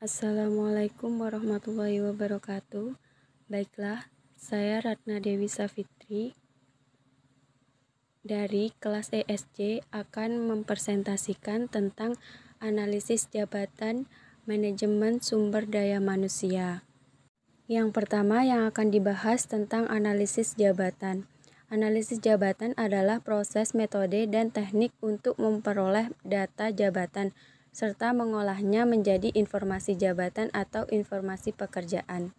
Assalamualaikum warahmatullahi wabarakatuh. Baiklah, saya Ratna Dewi Safitri dari kelas ESC akan mempresentasikan tentang analisis jabatan manajemen sumber daya manusia. Yang pertama yang akan dibahas tentang analisis jabatan. Analisis jabatan adalah proses, metode, dan teknik untuk memperoleh data jabatan serta mengolahnya menjadi informasi jabatan atau informasi pekerjaan.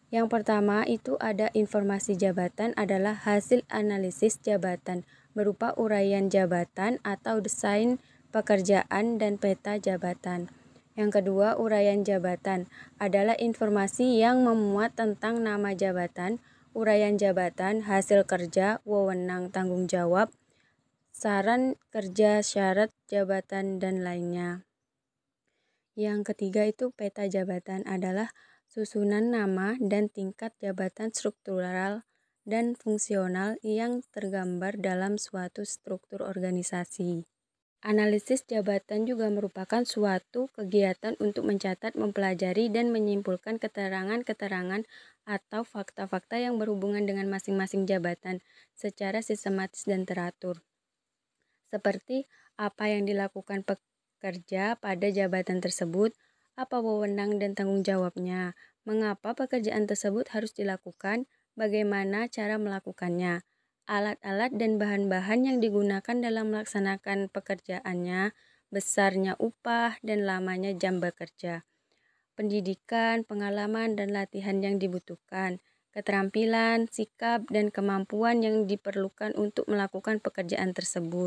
Yang pertama itu ada informasi jabatan adalah hasil analisis jabatan berupa uraian jabatan atau desain pekerjaan dan peta jabatan. Yang kedua, uraian jabatan adalah informasi yang memuat tentang nama jabatan, uraian jabatan, hasil kerja, wewenang tanggung jawab, saran kerja, syarat jabatan, dan lainnya. Yang ketiga itu peta jabatan adalah susunan nama dan tingkat jabatan struktural dan fungsional yang tergambar dalam suatu struktur organisasi. Analisis jabatan juga merupakan suatu kegiatan untuk mencatat, mempelajari, dan menyimpulkan keterangan-keterangan atau fakta-fakta yang berhubungan dengan masing-masing jabatan secara sistematis dan teratur. Seperti apa yang dilakukan pekerja pada jabatan tersebut, apa wewenang dan tanggung jawabnya, mengapa pekerjaan tersebut harus dilakukan, bagaimana cara melakukannya, alat-alat dan bahan-bahan yang digunakan dalam melaksanakan pekerjaannya, besarnya upah dan lamanya jam bekerja, pendidikan, pengalaman dan latihan yang dibutuhkan, keterampilan, sikap, dan kemampuan yang diperlukan untuk melakukan pekerjaan tersebut.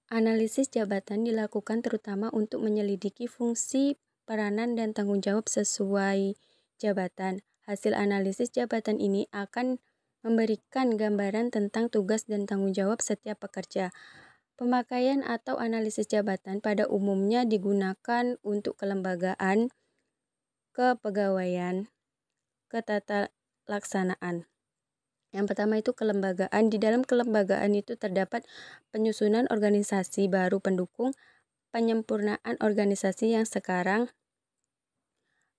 Analisis jabatan dilakukan terutama untuk menyelidiki fungsi, peranan, dan tanggung jawab sesuai jabatan. Hasil analisis jabatan ini akan memberikan gambaran tentang tugas dan tanggung jawab setiap pekerja. Pemakaian atau analisis jabatan pada umumnya digunakan untuk kelembagaan, kepegawaian, ketatalaksanaan. Yang pertama itu kelembagaan. Di dalam kelembagaan itu terdapat penyusunan organisasi baru pendukung, penyempurnaan organisasi yang sekarang,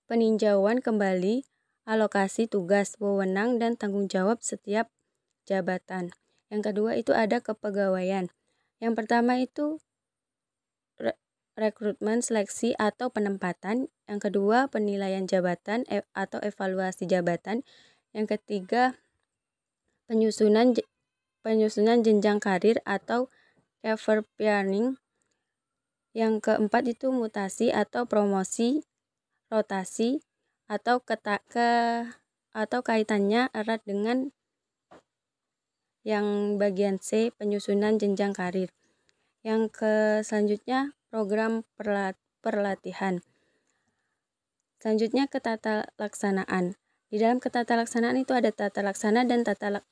peninjauan kembali, alokasi tugas, wewenang, dan tanggung jawab setiap jabatan. Yang kedua itu ada kepegawaian. Yang pertama itu rekrutmen, seleksi, atau penempatan. Yang kedua penilaian jabatan atau evaluasi jabatan. Yang ketiga penyusunan jenjang karir atau career planning. Yang keempat itu mutasi atau promosi, rotasi, atau kaitannya erat dengan yang bagian C, penyusunan jenjang karir. Yang selanjutnya program perlatihan. Selanjutnya ketata laksanaan. Di dalam ketata laksanaan itu ada tata laksana dan tata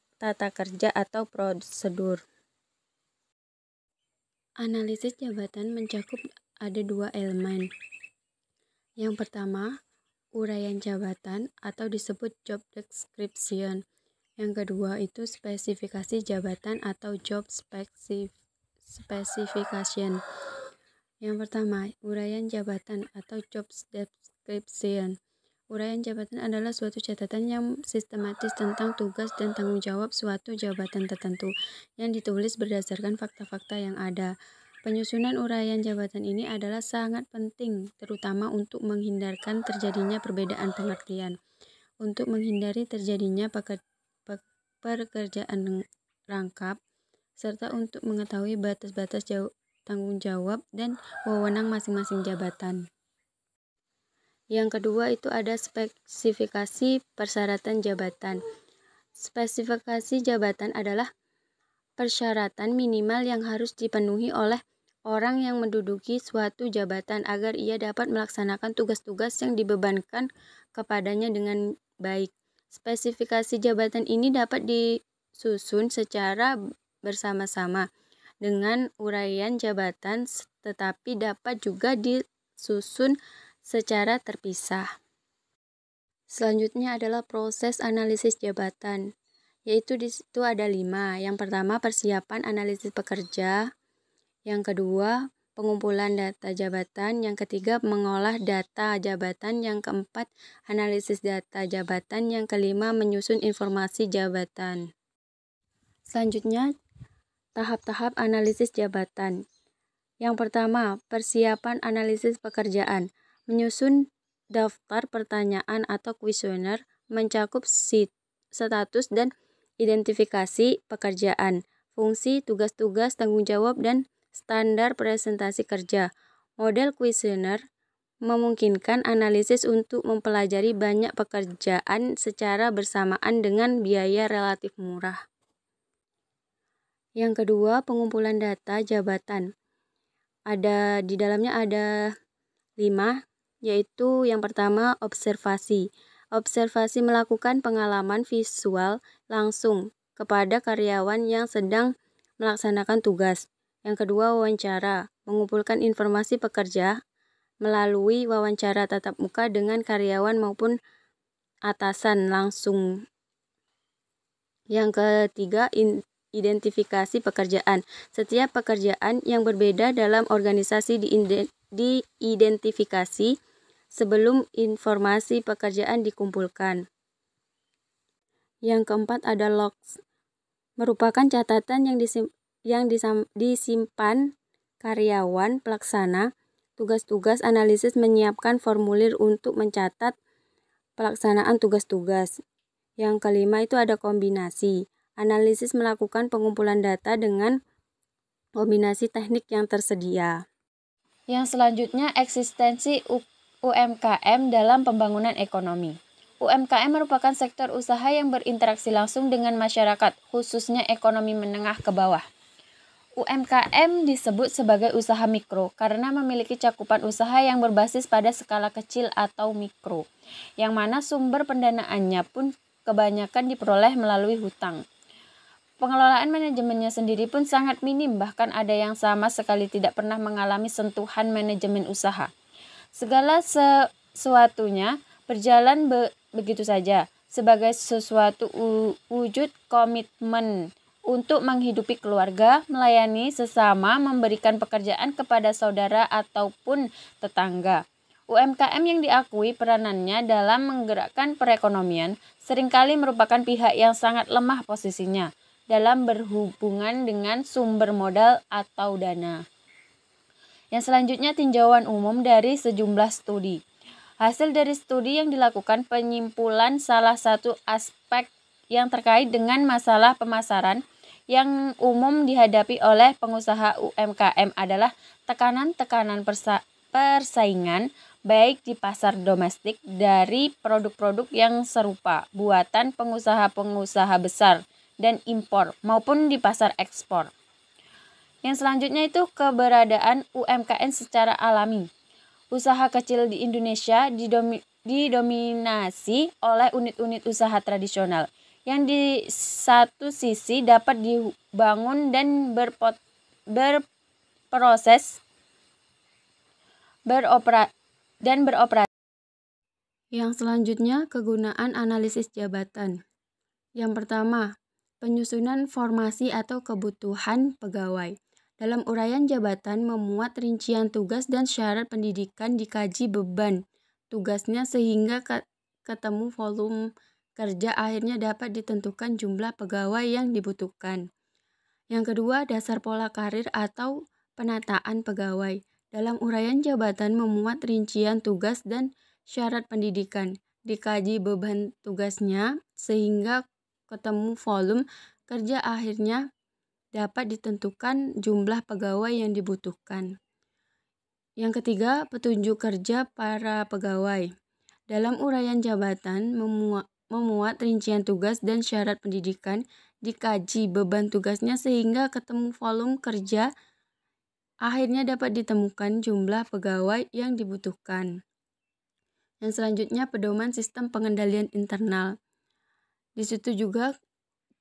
kerja atau prosedur. Analisis jabatan mencakup ada dua elemen. Yang pertama, uraian jabatan atau disebut job description. Yang kedua itu spesifikasi jabatan atau job specification. Yang pertama, uraian jabatan atau job description. Uraian jabatan adalah suatu catatan yang sistematis tentang tugas dan tanggung jawab suatu jabatan tertentu yang ditulis berdasarkan fakta-fakta yang ada. Penyusunan uraian jabatan ini adalah sangat penting, terutama untuk menghindarkan terjadinya perbedaan pengertian, untuk menghindari terjadinya pekerjaan rangkap, serta untuk mengetahui batas-batas tanggung jawab dan wewenang masing-masing jabatan. Yang kedua itu ada spesifikasi persyaratan jabatan. Spesifikasi jabatan adalah persyaratan minimal yang harus dipenuhi oleh orang yang menduduki suatu jabatan agar ia dapat melaksanakan tugas-tugas yang dibebankan kepadanya dengan baik. Spesifikasi jabatan ini dapat disusun secara bersama-sama dengan uraian jabatan, tetapi dapat juga disusun secara terpisah. Selanjutnya adalah proses analisis jabatan, yaitu di situ ada 5. Yang pertama persiapan analisis pekerja, yang kedua pengumpulan data jabatan. Yang ketiga, mengolah data jabatan. Yang keempat, analisis data jabatan. Yang kelima, menyusun informasi jabatan. Selanjutnya, tahap-tahap analisis jabatan. Yang pertama, persiapan analisis pekerjaan. Menyusun daftar pertanyaan atau kuesioner mencakup status dan identifikasi pekerjaan, fungsi, tugas-tugas, tanggung jawab, dan standar presentasi kerja. Model kuesioner memungkinkan analisis untuk mempelajari banyak pekerjaan secara bersamaan dengan biaya relatif murah. Yang kedua, pengumpulan data jabatan. Di dalamnya ada 5, yaitu yang pertama, observasi. Observasi melakukan pengalaman visual langsung kepada karyawan yang sedang melaksanakan tugas. Yang kedua, wawancara. Mengumpulkan informasi pekerja melalui wawancara tatap muka dengan karyawan maupun atasan langsung. Yang ketiga, identifikasi pekerjaan. Setiap pekerjaan yang berbeda dalam organisasi diidentifikasi sebelum informasi pekerjaan dikumpulkan. Yang keempat ada logs, merupakan catatan yang disimpan karyawan pelaksana tugas-tugas analisis, menyiapkan formulir untuk mencatat pelaksanaan tugas-tugas. Yang kelima itu ada kombinasi. Analisis melakukan pengumpulan data dengan kombinasi teknik yang tersedia. Yang selanjutnya, eksistensi UMKM dalam pembangunan ekonomi. UMKM merupakan sektor usaha yang berinteraksi langsung dengan masyarakat, khususnya ekonomi menengah ke bawah. UMKM disebut sebagai usaha mikro karena memiliki cakupan usaha yang berbasis pada skala kecil atau mikro, yang mana sumber pendanaannya pun kebanyakan diperoleh melalui hutang. Pengelolaan manajemennya sendiri pun sangat minim, bahkan ada yang sama sekali tidak pernah mengalami sentuhan manajemen usaha. Segala sesuatunya berjalan begitu saja, sebagai sesuatu wujud komitmen untuk menghidupi keluarga, melayani sesama, memberikan pekerjaan kepada saudara ataupun tetangga. UMKM yang diakui peranannya dalam menggerakkan perekonomian seringkali merupakan pihak yang sangat lemah posisinya dalam berhubungan dengan sumber modal atau dana. Yang selanjutnya, tinjauan umum dari sejumlah studi. Hasil dari studi yang dilakukan penyimpulan salah satu aspek yang terkait dengan masalah pemasaran yang umum dihadapi oleh pengusaha UMKM adalah tekanan-tekanan persaingan baik di pasar domestik dari produk-produk yang serupa buatan pengusaha-pengusaha besar dan impor maupun di pasar ekspor. Yang selanjutnya itu keberadaan UMKM secara alami. Usaha kecil di Indonesia didominasi oleh unit-unit usaha tradisional yang di satu sisi dapat dibangun dan beroperasi. Yang selanjutnya, kegunaan analisis jabatan. Yang pertama, penyusunan formasi atau kebutuhan pegawai. Dalam uraian jabatan memuat rincian tugas dan syarat pendidikan, dikaji beban tugasnya sehingga ketemu volume kerja, akhirnya dapat ditentukan jumlah pegawai yang dibutuhkan. Yang kedua, dasar pola karir atau penataan pegawai. Dalam uraian jabatan memuat rincian tugas dan syarat pendidikan, dikaji beban tugasnya sehingga ketemu volume kerja, akhirnya dapat ditentukan jumlah pegawai yang dibutuhkan. Yang ketiga, petunjuk kerja para pegawai. Dalam uraian jabatan memuat rincian tugas dan syarat pendidikan, dikaji beban tugasnya sehingga ketemu volume kerja, akhirnya dapat ditemukan jumlah pegawai yang dibutuhkan. Yang selanjutnya, pedoman sistem pengendalian internal. Di situ juga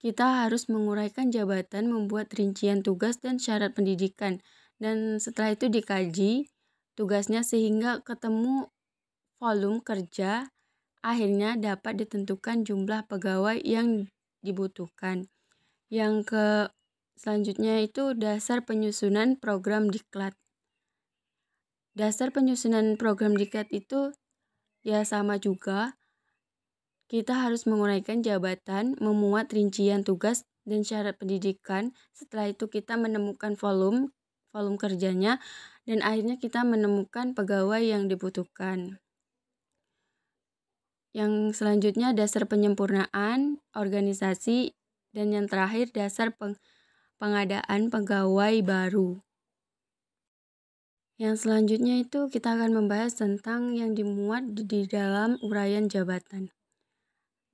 kita harus menguraikan jabatan, membuat rincian tugas dan syarat pendidikan, dan setelah itu dikaji tugasnya sehingga ketemu volume kerja, akhirnya dapat ditentukan jumlah pegawai yang dibutuhkan. Yang selanjutnya itu dasar penyusunan program diklat. Dasar penyusunan program diklat itu ya sama juga. Kita harus menguraikan jabatan, memuat rincian tugas dan syarat pendidikan. Setelah itu kita menemukan volume kerjanya, dan akhirnya kita menemukan pegawai yang dibutuhkan. Yang selanjutnya dasar penyempurnaan organisasi, dan yang terakhir dasar pengadaan pegawai baru. Yang selanjutnya itu kita akan membahas tentang yang dimuat di dalam uraian jabatan.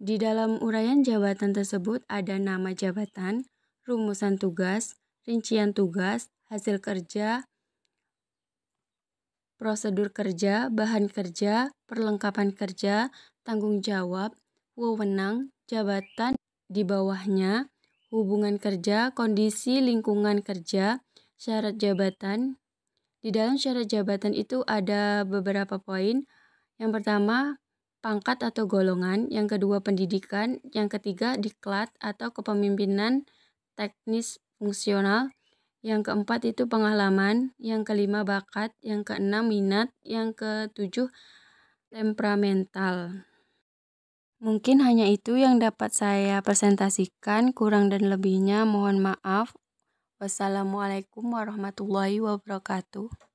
Di dalam uraian jabatan tersebut ada nama jabatan, rumusan tugas, rincian tugas, hasil kerja, prosedur kerja, bahan kerja, perlengkapan kerja, tanggung jawab, wewenang, jabatan di bawahnya, hubungan kerja, kondisi lingkungan kerja, syarat jabatan. Di dalam syarat jabatan itu ada beberapa poin. Yang pertama, pangkat atau golongan. Yang kedua, pendidikan. Yang ketiga, diklat atau kepemimpinan teknis fungsional. Yang keempat itu pengalaman. Yang kelima, bakat. Yang keenam, minat. Yang ketujuh, temperamental. Mungkin hanya itu yang dapat saya presentasikan. Kurang dan lebihnya mohon maaf. Wassalamualaikum warahmatullahi wabarakatuh.